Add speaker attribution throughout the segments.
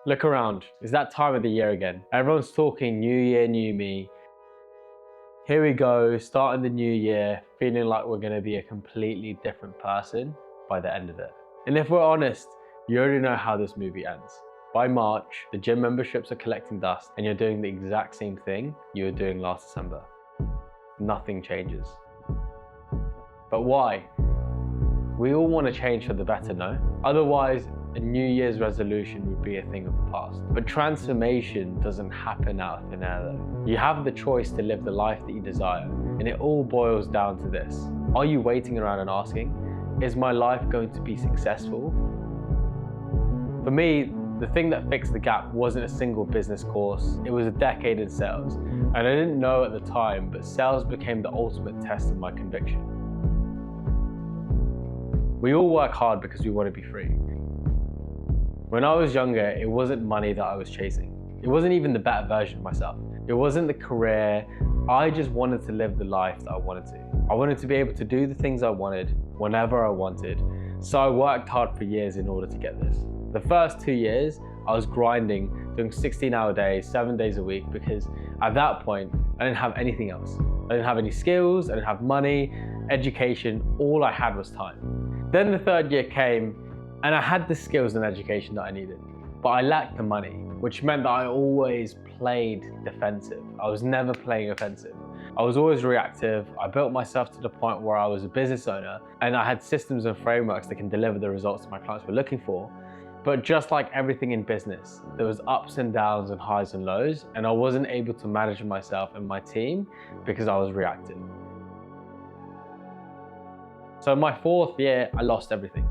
Speaker 1: Look around, it's that time of the year again. Everyone's talking new year, new me. Here we go, starting the new year, feeling like we're gonna be a completely different person by the end of it. And if we're honest, you already know how this movie ends. By March, the gym memberships are collecting dust and you're doing the exact same thing you were doing last December. Nothing changes. But why? We all want to change for the better, no? Otherwise, a New Year's resolution would be a thing of the past. But transformation doesn't happen out of thin air though. You have the choice to live the life that you desire, and it all boils down to this. Are you waiting around and asking, is my life going to be successful? For me, the thing that fixed the gap wasn't a single business course, it was a decade in sales. And I didn't know at the time, but sales became the ultimate test of my conviction. We all work hard because we want to be free. When I was younger, it wasn't money that I was chasing. It wasn't even the better version of myself. It wasn't the career. I just wanted to live the life that I wanted to. I wanted to be able to do the things I wanted, whenever I wanted. So I worked hard for years in order to get this. The first 2 years, I was grinding, doing 16-hour days, 7 days a week, because at that point, I didn't have anything else. I didn't have any skills, I didn't have money, education, all I had was time. Then the third year came, and I had the skills and education that I needed, but I lacked the money, which meant that I always played defensive. I was never playing offensive. I was always reactive. I built myself to the point where I was a business owner, and I had systems and frameworks that can deliver the results that my clients were looking for. But just like everything in business, there was ups and downs and highs and lows, and I wasn't able to manage myself and my team because I was reactive. So in my fourth year, I lost everything.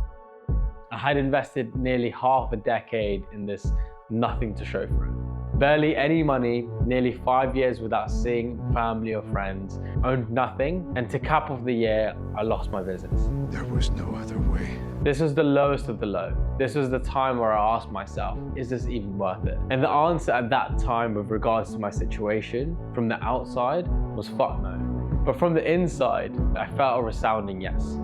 Speaker 1: I had invested nearly half a decade in this nothing to show for it. Barely any money, nearly 5 years without seeing family or friends, owned nothing, and to cap off the year, I lost my business.
Speaker 2: There was no other way.
Speaker 1: This was the lowest of the low. This was the time where I asked myself, is this even worth it? And the answer at that time with regards to my situation, from the outside, was fuck no. But from the inside, I felt a resounding yes.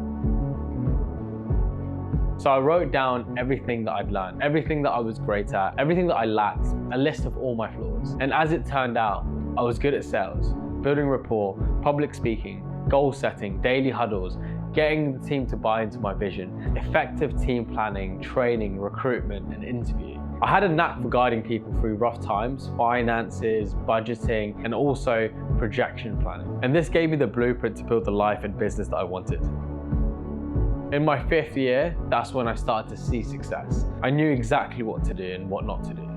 Speaker 1: So I wrote down everything that I'd learned, everything that I was great at, everything that I lacked, a list of all my flaws. And as it turned out, I was good at sales, building rapport, public speaking, goal setting, daily huddles, getting the team to buy into my vision, effective team planning, training, recruitment, and interview. I had a knack for guiding people through rough times, finances, budgeting, and also projection planning. And this gave me the blueprint to build the life and business that I wanted. In my fifth year, that's when I started to see success. I knew exactly what to do and what not to do.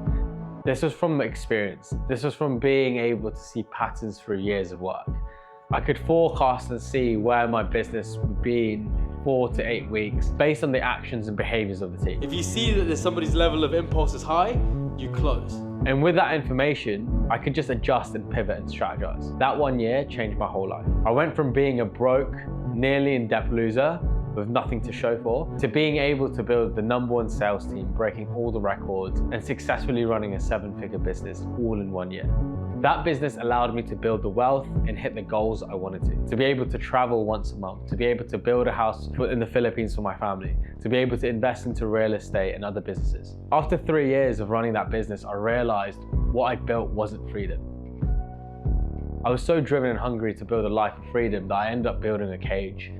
Speaker 1: This was from experience. This was from being able to see patterns through years of work. I could forecast and see where my business would be in 4 to 8 weeks based on the actions and behaviors of the team.
Speaker 3: If you see that there's somebody's level of impulse is high, you close.
Speaker 1: And with that information, I could just adjust and pivot and strategize. That 1 year changed my whole life. I went from being a broke, nearly in debt loser, with nothing to show for, to being able to build the #1 sales team, breaking all the records, and successfully running a 7-figure business all in 1 year. That business allowed me to build the wealth and hit the goals I wanted to be able to travel once a month, to be able to build a house in the Philippines for my family, to be able to invest into real estate and other businesses. After 3 years of running that business, I realized what I built wasn't freedom. I was so driven and hungry to build a life of freedom that I ended up building a cage.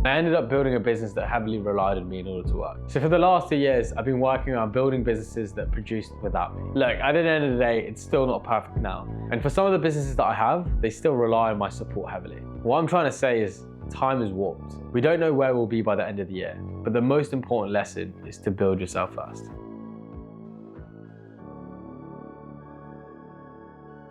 Speaker 1: I ended up building a business that heavily relied on me in order to work. So for the last 2 years, I've been working on building businesses that produced without me. Look, at the end of the day, it's still not perfect now. And for some of the businesses that I have, they still rely on my support heavily. What I'm trying to say is, time is warped. We don't know where we'll be by the end of the year, but the most important lesson is to build yourself first.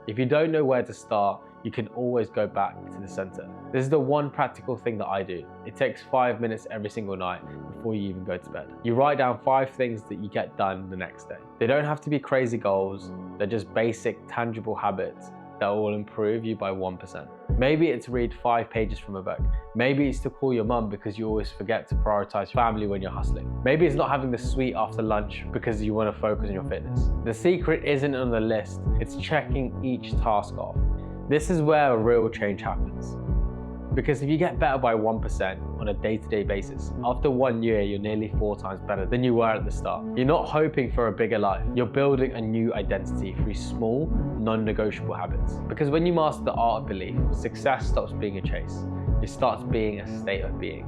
Speaker 1: If you don't know where to start, you can always go back to the center. This is the one practical thing that I do. It takes 5 minutes every single night before you even go to bed. You write down 5 things that you get done the next day. They don't have to be crazy goals. They're just basic, tangible habits that will improve you by 1%. Maybe it's read 5 pages from a book. Maybe it's to call your mum because you always forget to prioritize family when you're hustling. Maybe it's not having the sweet after lunch because you want to focus on your fitness. The secret isn't on the list. It's checking each task off. This is where a real change happens. Because if you get better by 1% on a day-to-day basis, after 1 year, you're nearly 4 times better than you were at the start. You're not hoping for a bigger life. You're building a new identity through small, non-negotiable habits. Because when you master the art of belief, success stops being a chase. It starts being a state of being.